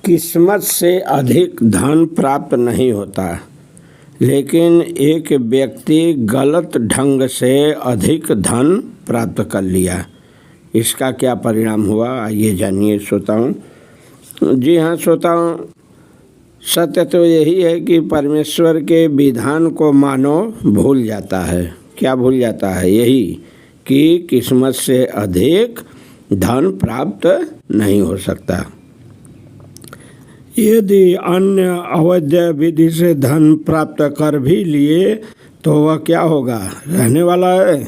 किस्मत से अधिक धन प्राप्त नहीं होता, लेकिन एक व्यक्ति गलत ढंग से अधिक धन प्राप्त कर लिया। इसका क्या परिणाम हुआ, आइए जानिए श्रोताओं। जी हाँ श्रोताओं, सत्य तो यही है कि परमेश्वर के विधान को मानव भूल जाता है। क्या भूल जाता है? यही कि किस्मत से अधिक धन प्राप्त नहीं हो सकता। यदि अन्य अवैध विधि से धन प्राप्त कर भी लिए तो वह क्या होगा? रहने वाला है?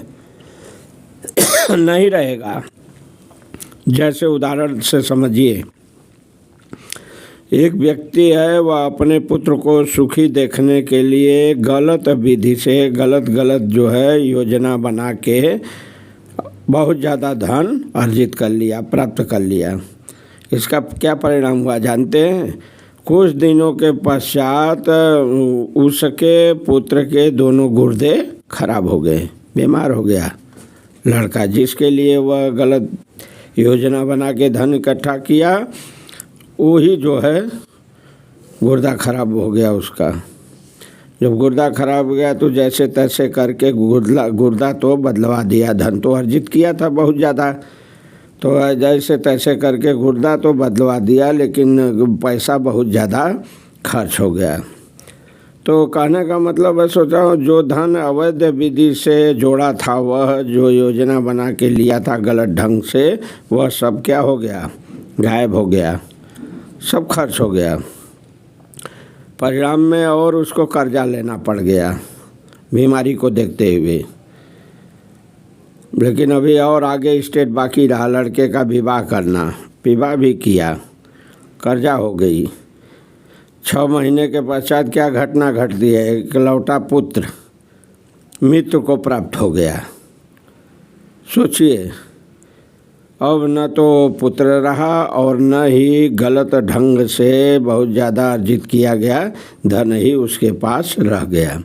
नहीं रहेगा। जैसे उदाहरण से समझिए, एक व्यक्ति है, वह अपने पुत्र को सुखी देखने के लिए गलत विधि से गलत जो है योजना बना के बहुत ज़्यादा धन अर्जित कर लिया, प्राप्त कर लिया। इसका क्या परिणाम हुआ जानते हैं? कुछ दिनों के पश्चात उसके पुत्र के दोनों गुर्दे खराब हो गए, बीमार हो गया। लड़का जिसके लिए वह गलत योजना बना के धन इकट्ठा किया, वही जो है गुर्दा खराब हो गया उसका। जब गुर्दा खराब हो गया तो जैसे तैसे करके गुर्दा तो बदलवा दिया। धन तो अर्जित किया था बहुत ज़्यादा, तो जैसे तैसे करके गुर्दा तो बदलवा दिया, लेकिन पैसा बहुत ज़्यादा खर्च हो गया। तो कहने का मतलब है, सोचा हूँ जो धन अवैध विधि से जोड़ा था, वह जो योजना बना के लिया था गलत ढंग से, वह सब क्या हो गया? गायब हो गया, सब खर्च हो गया। परिणाम में और उसको कर्जा लेना पड़ गया बीमारी को देखते हुए। लेकिन अभी और आगे स्टेट बाकी रहा, लड़के का विवाह करना। विवाह भी किया, कर्जा हो गई। 6 महीने के पश्चात क्या घटना घटती है? इकलौता पुत्र मित्र को प्राप्त हो गया। सोचिए, अब न तो पुत्र रहा और न ही गलत ढंग से बहुत ज़्यादा अर्जित किया गया धन ही उसके पास रह गया।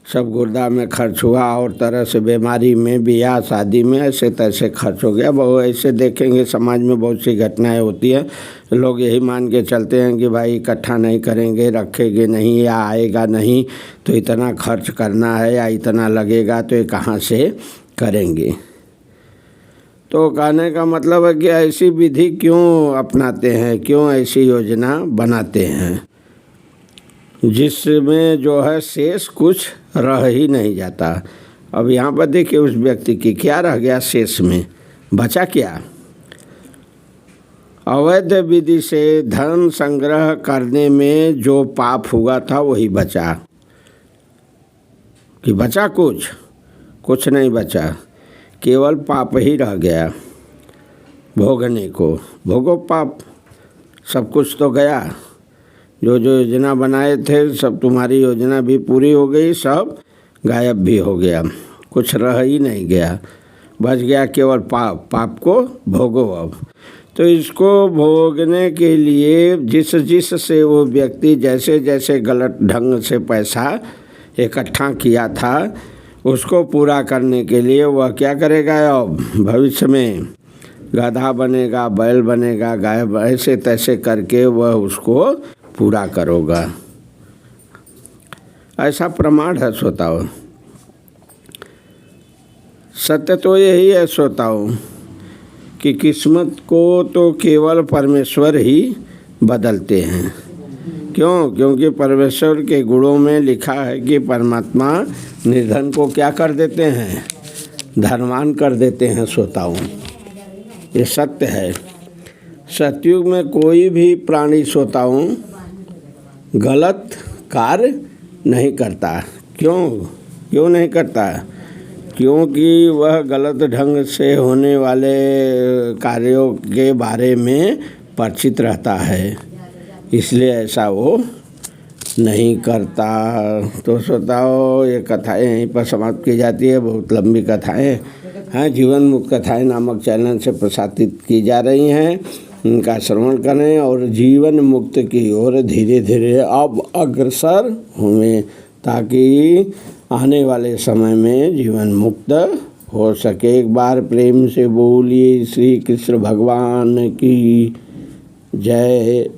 सब गुर्दा में खर्च हुआ और तरह से बीमारी में, ब्याह शादी में ऐसे तैसे खर्च हो गया। बहुत ऐसे देखेंगे समाज में बहुत सी घटनाएं होती हैं। लोग यही मान के चलते हैं कि भाई इकट्ठा नहीं करेंगे, रखेंगे नहीं या आएगा नहीं तो इतना खर्च करना है या इतना लगेगा तो ये कहाँ से करेंगे। तो कहने का मतलब है कि ऐसी विधि क्यों अपनाते हैं, क्यों ऐसी योजना बनाते हैं जिसमें जो है शेष कुछ रह ही नहीं जाता। अब यहाँ पर देखिए, उस व्यक्ति की क्या रह गया शेष में? बचा क्या? अवैध विधि से धन संग्रह करने में जो पाप हुआ था वही बचा। कि बचा कुछ नहीं बचा, केवल पाप ही रह गया भोगने को। भोगो पाप, सब कुछ तो गया। जो योजना बनाए थे सब, तुम्हारी योजना भी पूरी हो गई, सब गायब भी हो गया, कुछ रह ही नहीं गया। बच गया केवल पाप। पाप को भोगो अब। तो इसको भोगने के लिए जिस से वो व्यक्ति जैसे जैसे गलत ढंग से पैसा इकट्ठा किया था, उसको पूरा करने के लिए वह क्या करेगा? अब भविष्य में गधा बनेगा, बैल बनेगा, गाय, ऐसे तैसे करके वह उसको पूरा करोगा। ऐसा प्रमाण है श्रोताओं। सत्य तो यही है श्रोताओं कि किस्मत को तो केवल परमेश्वर ही बदलते हैं। क्यों? क्योंकि परमेश्वर के गुणों में लिखा है कि परमात्मा निर्धन को क्या कर देते हैं? धनवान कर देते हैं श्रोताओं। ये सत्य है। सतयुग में कोई भी प्राणी श्रोताओं गलत कार्य नहीं करता। क्यों नहीं करता? क्योंकि वह गलत ढंग से होने वाले कार्यों के बारे में परिचित रहता है, इसलिए ऐसा वो नहीं करता। तो श्रोताओं, ये कथाएँ यहीं पर समाप्त की जाती है। बहुत लंबी कथाएँ हैं, जीवन मुक्त कथाएँ नामक चैनल से प्रसारित की जा रही हैं। इनका श्रवण करें और जीवन मुक्त की ओर धीरे धीरे अब अग्रसर हों, ताकि आने वाले समय में जीवन मुक्त हो सके। एक बार प्रेम से बोलिए श्री कृष्ण भगवान की जय।